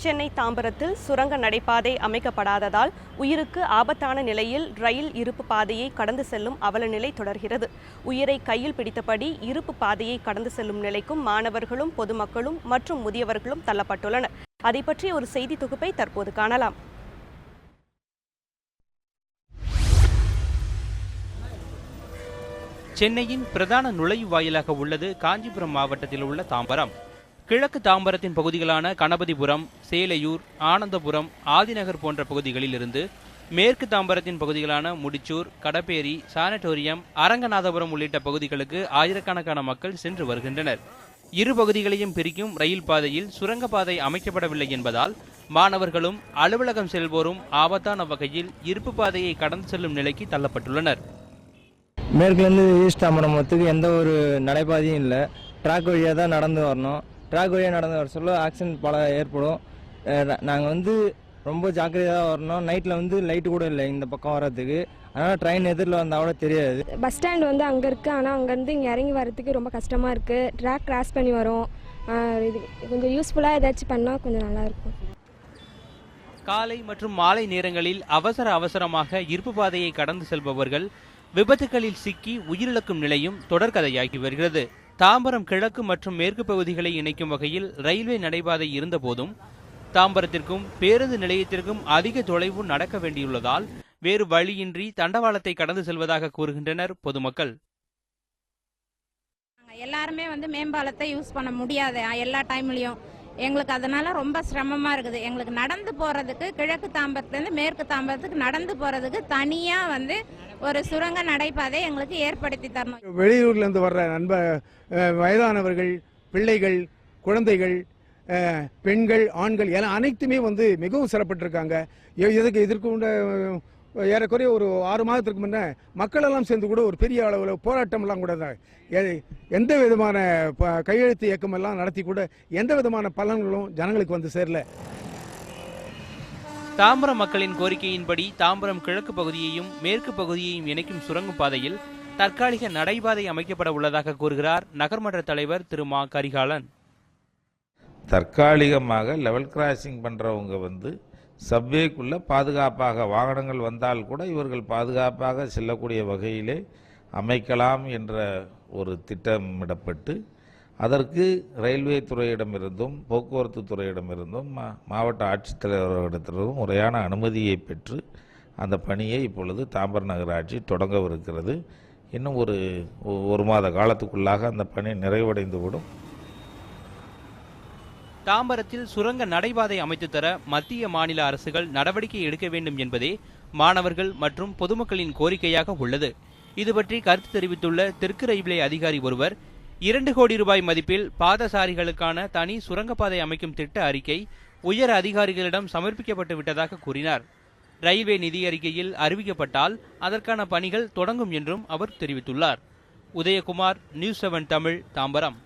சென்னை தாம்பரத்தில் சுரங்க நடைபாதை அமைக்கப்படாததால் உயிருக்கு ஆபத்தான நிலையில் ரயில் இருப்பு பாதையை கடந்து செல்லும் அவலநிலை தொடர்கிறது. உயிரை கையில் பிடித்தபடி இருப்பு பாதையை கடந்து செல்லும் நிலைக்கும் மாணவர்களும் பொதுமக்களும் மற்றும் முதியவர்களும் தள்ளப்பட்டுள்ளனர். அதை பற்றி ஒரு செய்தி தொகுப்பை தற்போது காணலாம். சென்னையின் பிரதான நுழைவாயிலாக உள்ளது காஞ்சிபுரம் மாவட்டத்தில் உள்ள தாம்பரம். கிழக்கு தாம்பரத்தின் பகுதிகளான கணபதிபுரம், சேலையூர், ஆனந்தபுரம், ஆதிநகர் போன்ற பகுதிகளில் இருந்து மேற்கு தாம்பரத்தின் பகுதிகளான முடிச்சூர், கடப்பேரி, சானட்டோரியம், அரங்கநாதபுரம் உள்ளிட்ட பகுதிகளுக்கு ஆயிரக்கணக்கான மக்கள் சென்று வருகின்றனர். இரு பகுதிகளையும் பிரிக்கும் ரயில் பாதையில் சுரங்கப்பாதை அமைக்கப்படவில்லை என்பதால் மாணவர்களும் அலுவலகம் செல்வோரும் ஆபத்தான வகையில் இருப்பு பாதையை கடந்து செல்லும் நிலைக்கு தள்ளப்பட்டுள்ளனர். மேற்குலேருந்து ஈஸ்ட் தாம்பரத்துக்கு எந்த ஒரு நடைபாதையும் இல்லை. ட்ராக் வழியாக தான் நடந்து வரணும். ட்ராக் வழியாக நடந்து வர சொல்ல ஆக்சிடென்ட் பல ஏற்படும். நாங்கள் ரொம்ப ஜாக்கிரதையாக வரணும். நைட்டில் லைட்டு கூட இல்லை இந்த பக்கம் வர்றதுக்கு. அதனால் ட்ரெயின் எதிரில் வந்தால் கூட தெரியாது. பஸ் ஸ்டாண்ட் அங்கே இருக்குது. ஆனால் அங்கேருந்து இங்கே இறங்கி வரதுக்கு ரொம்ப கஷ்டமாக இருக்குது. ட்ராக் கிராஸ் பண்ணி வரும். இது கொஞ்சம் யூஸ்ஃபுல்லாக ஏதாச்சும் பண்ணால் கொஞ்சம் நல்லாயிருக்கும். காலை மற்றும் மாலை நேரங்களில் அவசரமாக இருப்பு பாதையை கடந்து செல்பவர்கள் விபத்துகளில் சிக்கி உயிரிழக்கும் நிலையும் தொடர்கதையாகி வருகிறது. தாம்பரம் கிழக்கு மற்றும் மேற்கு பகுதிகளை இணைக்கும் வகையில் ரயில்வே நடைபாதை இருந்தபோதும் தாம்பரத்திற்கும் பேருந்து நிலையத்திற்கும் அதிக தொலைவு நடக்க வேண்டியுள்ளதால் வேறு வழியின்றி தண்டவாளத்தை கடந்து செல்வதாக கூறுகின்றனர் பொதுமக்கள். எல்லாருமே மேம்பாலத்தை யூஸ் பண்ண முடியாது எல்லா டைம்லயும். எங்களுக்கு அதனால ரொம்ப சிரமமா இருக்குது. எங்களுக்கு நடந்து போறதுக்கு கிழக்கு தாம்பரத்துலேருந்து மேற்கு தாம்பரத்துக்கு நடந்து போறதுக்கு தனியா ஒரு சுரங்க நடைபாதை எங்களுக்கு ஏற்படுத்தி தரணும். வெளியூர்ல இருந்து வர்ற வயதானவர்கள், பிள்ளைகள், குழந்தைகள், பெண்கள், ஆண்கள் எல்லாம் அனைத்துமே மிகவும் சிறப்பட்டிருக்காங்க. இதற்கு ஏறக்குறைய ஒரு 6 மாதத்திற்கு முன்ன மக்கள் எல்லாம் சேர்ந்து கூட ஒரு பெரிய அளவில் போராட்டம் எல்லாம் கூட எந்த விதமான கையெழுத்து இயக்கம் எல்லாம் நடத்தி கூட எந்த விதமான பலன்களும் ஜனங்களுக்கு சேரல. தாம்பரம் மக்களின் கோரிக்கையின்படி தாம்பரம் கிழக்கு பகுதியையும் மேற்கு பகுதியையும் இணைக்கும் சுரங்கும் பாதையில் தற்காலிக நடைபாதை அமைக்கப்பட உள்ளதாக கூறுகிறார் நகர்மன்ற தலைவர் திரு மா கரிகாலன். தற்காலிகமாக லெவல் கிராசிங் பண்றவங்க சப்வேக்குள்ள பாதுகாப்பாக வாகனங்கள் வந்தால் கூட இவர்கள் பாதுகாப்பாக செல்லக்கூடிய வகையிலே அமைக்கலாம் என்ற ஒரு திட்டமிடப்பட்டு அதற்கு ரயில்வே துறையிடமிருந்தும் போக்குவரத்து துறையிடமிருந்தும் மாவட்ட ஆட்சித்தலைவரிடத்திலும் முறையான அனுமதியை பெற்று அந்த பணியை இப்பொழுது தாம்பரம் நகராட்சி தொடங்கவிருக்கிறது. இன்னும் ஒரு மாத காலத்துக்குள்ளாக அந்த பணி நிறைவடைந்துவிடும். தாம்பரத்தில் சுரங்க நடைபாதை அமைத்து தர மத்திய மாநில அரசுகள் நடவடிக்கை எடுக்க வேண்டும் என்பதே மாணவர்கள் மற்றும் பொதுமக்களின் கோரிக்கையாக உள்ளது. இதுபற்றி கருத்து தெரிவித்துள்ள தெற்கு ரயில்வே அதிகாரி ஒருவர் 2 கோடி ரூபாய் மதிப்பில் பாதசாரிகளுக்கான தனி சுரங்கப்பாதை அமைக்கும் திட்ட அறிக்கை உயர் அதிகாரிகளிடம் சமர்ப்பிக்கப்பட்டு விட்டதாக கூறினார். ரயில்வே நிதி அறிக்கையில் அறிவிக்கப்பட்டால் அதற்கான பணிகள் தொடங்கும் என்றும் அவர் தெரிவித்துள்ளார். உதயகுமார், நியூஸ் 7 தமிழ், தாம்பரம்.